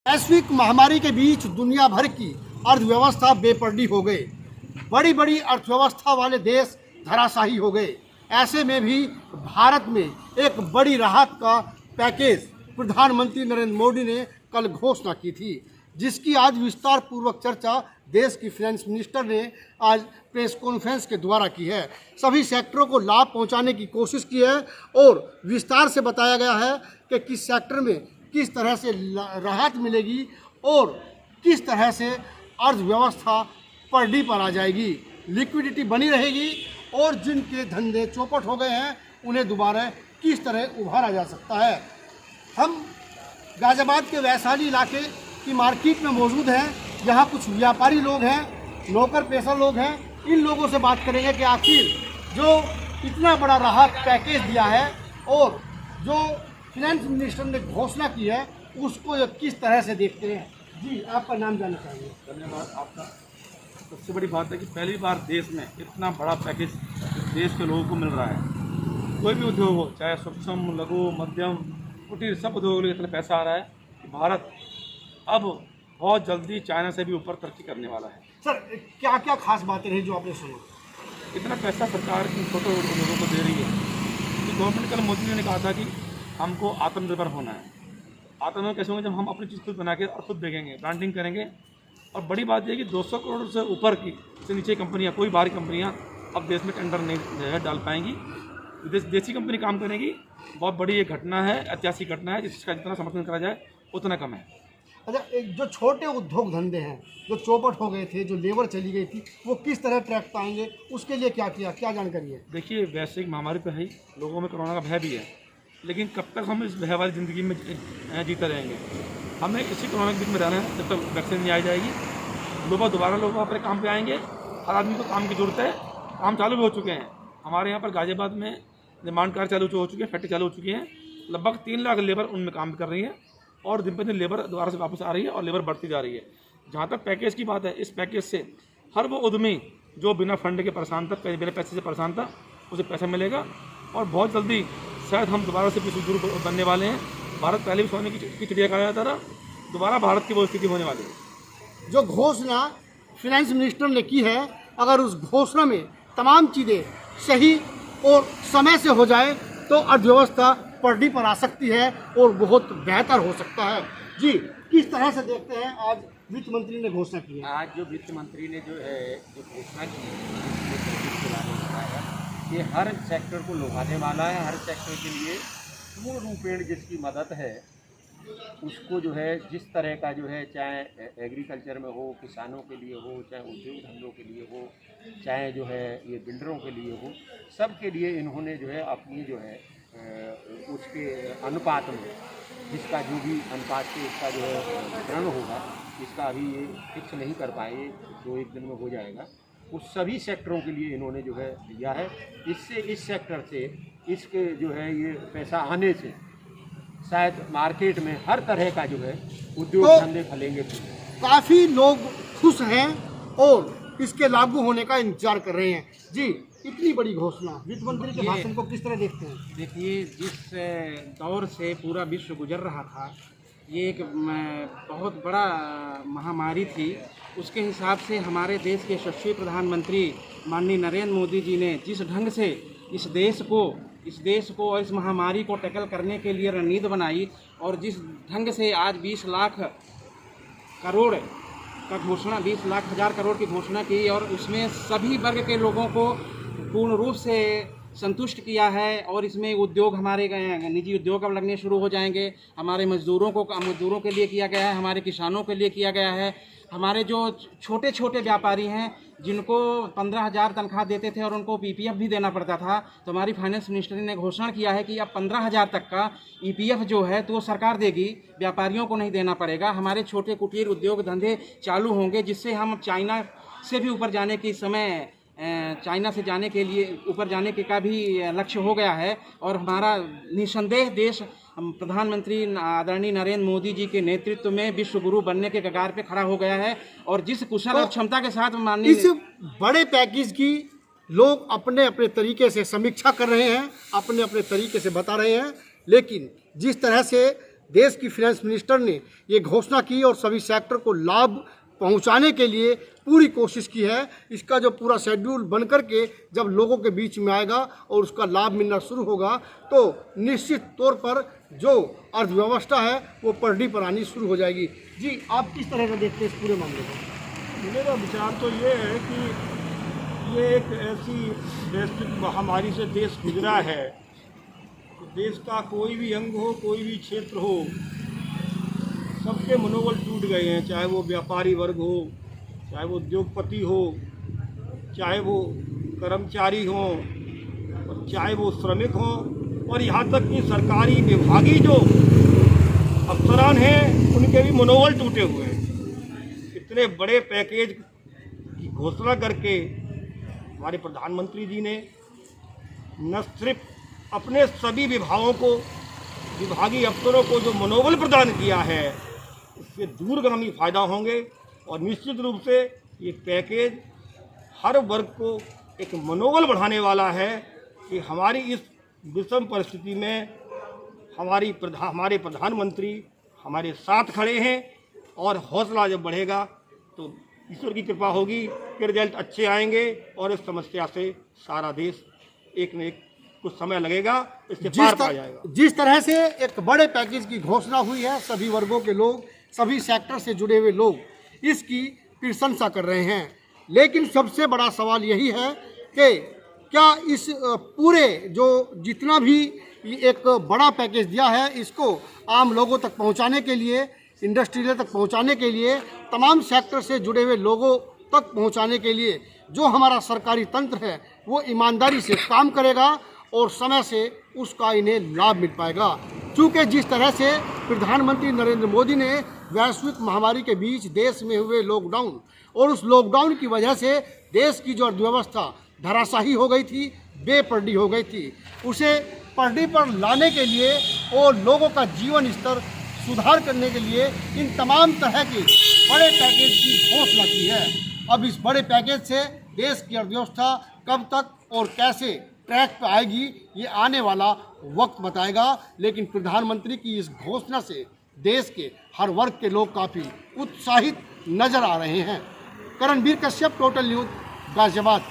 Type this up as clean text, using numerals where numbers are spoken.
वैश्विक महामारी के बीच दुनिया भर की अर्थव्यवस्था बेपरड़ी हो गई। बड़ी बड़ी अर्थव्यवस्था वाले देश धराशायी हो गए। ऐसे में भी भारत में एक बड़ी राहत का पैकेज प्रधानमंत्री नरेंद्र मोदी ने कल घोषणा की थी, जिसकी आज विस्तार पूर्वक चर्चा देश की फाइनेंस मिनिस्टर ने आज प्रेस कॉन्फ्रेंस के द्वारा की है। सभी सेक्टरों को लाभ पहुंचाने की कोशिश की है और विस्तार से बताया गया है कि किस सेक्टर में किस तरह से राहत मिलेगी और किस तरह से अर्थव्यवस्था पटरी पर आ जाएगी, लिक्विडिटी बनी रहेगी और जिनके धंधे चौपट हो गए हैं उन्हें दोबारा किस तरह उभारा जा सकता है। हम गाजियाबाद के वैशाली इलाके की मार्केट में मौजूद हैं। यहाँ कुछ व्यापारी लोग हैं, नौकर पेशा लोग हैं। इन लोगों से बात करेंगे कि आखिर जो इतना बड़ा राहत पैकेज दिया है और जो फाइनेंस मिनिस्टर ने घोषणा की है उसको किस तरह से देखते हैं। जी, आपका नाम जानना चाहिए। धन्यवाद आपका। सबसे बड़ी बात है कि पहली बार देश में इतना बड़ा पैकेज देश के लोगों को मिल रहा है। कोई भी उद्योग हो, चाहे सूक्ष्म, लघु, मध्यम, कुटीर, सब उद्योगों के लिए इतना पैसा आ रहा है कि भारत अब बहुत जल्दी चाइना से भी ऊपर तरक्की करने वाला है। सर, क्या क्या खास बातें रही जो आपने सुनी? इतना पैसा सरकार की छोटे उद्योगों को दे रही है कि गवर्नमेंट कल मोदी जी ने कहा था कि हमको आत्मनिर्भर होना है। आत्मनिर्भर कैसे होंगे? जब हम अपनी चीज़ खुद बना के और खुद बेचेंगे, ब्रांडिंग करेंगे। और बड़ी बात यह कि 200 करोड़ से ऊपर की से नीचे कंपनियां, कोई बाहरी कंपनियां अब देश में टेंडर नहीं जो है डाल पाएंगी। देसी कंपनी काम करेगी। बहुत बड़ी ये घटना है, ऐतिहासिक घटना है, जिसका जितना समर्थन करा जाए उतना कम है। अच्छा, जो छोटे उद्योग धंधे हैं जो चौपट हो गए थे, जो लेबर चली गई थी, वो किस तरह ट्रैक पाएंगे, उसके लिए क्या किया, क्या जानकारी है? देखिए, वैश्विक महामारी तो है ही, लोगों में कोरोना का भय भी है, लेकिन कब तक हम इस भय वाली ज़िंदगी में जीते रहेंगे? हमें इसी कोरोना के बीच में रहना है जब तक वैक्सीन नहीं आ जाएगी। लोग अपने काम पे आएंगे। हर आदमी को काम की ज़रूरत है। काम चालू भी हो चुके हैं। हमारे यहाँ पर गाजियाबाद में निर्माण कार्य चालू हो चुके हैं, फैक्ट्री चालू हो चुकी हैं। लगभग 3 लाख लेबर उनमें काम कर रही है और दिन पर दिन लेबर दोबारा से वापस आ रही है और लेबर बढ़ती जा रही है। जहाँ तक पैकेज की बात है, इस पैकेज से हर वो उद्यमी जो बिना फंड के परेशान था, बिना पैसे से परेशान था, उसे पैसा मिलेगा और बहुत जल्दी शायद हम दोबारा से विश्व गुरु बनने वाले हैं। भारत पहले भी सोने की चिड़िया कहा जाता था, दोबारा भारत की वो स्थिति होने वाली है। जो घोषणा फाइनेंस मिनिस्टर ने की है, अगर उस घोषणा में तमाम चीज़ें सही और समय से हो जाए तो अर्थव्यवस्था पटरी पर आ सकती है और बहुत बेहतर हो सकता है। जी, किस तरह से देखते हैं आज वित्त मंत्री ने घोषणा की है? आज जो वित्त मंत्री ने जो घोषणा की है, ये हर सेक्टर को लुभाने वाला है। हर सेक्टर के लिए पूर्ण रूपेण जिसकी मदद है उसको जो है जिस तरह का जो है, चाहे एग्रीकल्चर में हो, किसानों के लिए हो, चाहे उद्योग धंधों के लिए हो, चाहे जो है ये बिल्डरों के लिए हो, सब के लिए इन्होंने जो है अपनी जो है उसके अनुपात में, जिसका जो भी अनुपात से इसका जो है वितरण होगा, इसका अभी ये फिक्स नहीं कर पाए, 2-1 दिन में हो जाएगा। उस सभी सेक्टरों के लिए इन्होंने जो है दिया है। इससे इस सेक्टर से इसके जो है ये पैसा आने से शायद मार्केट में हर तरह का जो है उद्योग धंधे फलेंगे। काफ़ी लोग खुश हैं और इसके लागू होने का इंतजार कर रहे हैं। जी, इतनी बड़ी घोषणा, वित्त मंत्री के भाषण को किस तरह देखते हैं? देखिए, जिस दौर से पूरा विश्व गुजर रहा था, ये एक बहुत बड़ा महामारी थी। उसके हिसाब से हमारे देश के यशस्वी प्रधानमंत्री माननीय नरेंद्र मोदी जी ने जिस ढंग से इस देश को और इस महामारी को टैकल करने के लिए रणनीति बनाई और जिस ढंग से आज 20 लाख करोड़ का घोषणा, 20 लाख हज़ार करोड़ की घोषणा की और उसमें सभी वर्ग के लोगों को पूर्ण रूप से संतुष्ट किया है। और इसमें उद्योग, हमारे निजी उद्योग अब लगने शुरू हो जाएंगे। हमारे मजदूरों के लिए किया गया है, हमारे किसानों के लिए किया गया है। हमारे जो छोटे छोटे व्यापारी हैं जिनको 15,000 तनख्वाह देते थे और उनको पीपीएफ भी देना पड़ता था, तो हमारी फाइनेंस मिनिस्टर ने घोषणा किया है कि अब 15,000 तक का ईपीएफ जो है तो वो सरकार देगी, व्यापारियों को नहीं देना पड़ेगा। हमारे छोटे कुटीर उद्योग धंधे चालू होंगे, जिससे हम चाइना से भी ऊपर जाने के समय चाइना से जाने के लिए ऊपर जाने के का भी लक्ष्य हो गया है। और हमारा निसंदेह देश प्रधानमंत्री आदरणीय नरेंद्र मोदी जी के नेतृत्व में विश्व गुरु बनने के कगार पे खड़ा हो गया है। और जिस कुशल और क्षमता के साथ माननीय इस बड़े पैकेज की लोग अपने अपने तरीके से समीक्षा कर रहे हैं, अपने अपने तरीके से बता रहे हैं, लेकिन जिस तरह से देश की फाइनेंस मिनिस्टर ने ये घोषणा की और सभी सेक्टर को लाभ पहुंचाने के लिए पूरी कोशिश की है। इसका जो पूरा शेड्यूल बन कर के जब लोगों के बीच में आएगा और उसका लाभ मिलना शुरू होगा तो निश्चित तौर पर जो अर्थव्यवस्था है वो पटरी पर आनी शुरू हो जाएगी। जी, आप किस तरह का देखते हैं इस पूरे मामले को? मेरा विचार तो ये है कि ये एक ऐसी वैश्विक महामारी से देश गुजरा है, तो देश का कोई भी अंग हो, कोई भी क्षेत्र हो, सबके मनोबल टूट गए हैं। चाहे वो व्यापारी वर्ग हो, चाहे वो उद्योगपति हो, चाहे वो कर्मचारी हो, और चाहे वो श्रमिक हो, और यहाँ तक कि सरकारी विभागीय जो अफसरान हैं उनके भी मनोबल टूटे हुए हैं। इतने बड़े पैकेज की घोषणा करके हमारे प्रधानमंत्री जी ने न सिर्फ अपने सभी विभागों को, विभागीय अफसरों को जो मनोबल प्रदान किया है, इससे दूरगामी फायदा होंगे और निश्चित रूप से ये पैकेज हर वर्ग को एक मनोबल बढ़ाने वाला है कि हमारी इस विषम परिस्थिति में हमारे प्रधानमंत्री हमारे साथ खड़े हैं, और हौसला जब बढ़ेगा तो ईश्वर की कृपा होगी कि रिजल्ट अच्छे आएंगे और इस समस्या से सारा देश एक न एक कुछ समय लगेगा इससे पार पा जाएगा। जिस तरह से एक बड़े पैकेज की घोषणा हुई है, सभी वर्गों के लोग, सभी सेक्टर से जुड़े हुए लोग इसकी प्रशंसा कर रहे हैं, लेकिन सबसे बड़ा सवाल यही है कि क्या इस पूरे जो जितना भी एक बड़ा पैकेज दिया है इसको आम लोगों तक पहुंचाने के लिए, इंडस्ट्रियल तक पहुंचाने के लिए, तमाम सेक्टर से जुड़े हुए लोगों तक पहुंचाने के लिए जो हमारा सरकारी तंत्र है वो ईमानदारी से काम करेगा और समय से उसका इन्हें लाभ मिल पाएगा। क्योंकि जिस तरह से प्रधानमंत्री नरेंद्र मोदी ने वैश्विक महामारी के बीच देश में हुए लॉकडाउन और उस लॉकडाउन की वजह से देश की जो अर्थव्यवस्था धराशाही हो गई थी, बेपटरी हो गई थी, उसे पटरी पर लाने के लिए और लोगों का जीवन स्तर सुधार करने के लिए इन तमाम तरह के बड़े पैकेज की घोषणा की है। अब इस बड़े पैकेज से देश की अर्थव्यवस्था कब तक और कैसे ट्रैक पर आएगी ये आने वाला वक्त बताएगा, लेकिन प्रधानमंत्री की इस घोषणा से देश के हर वर्ग के लोग काफ़ी उत्साहित नजर आ रहे हैं। Karanveer Kashyap, total news, Ghaziabad.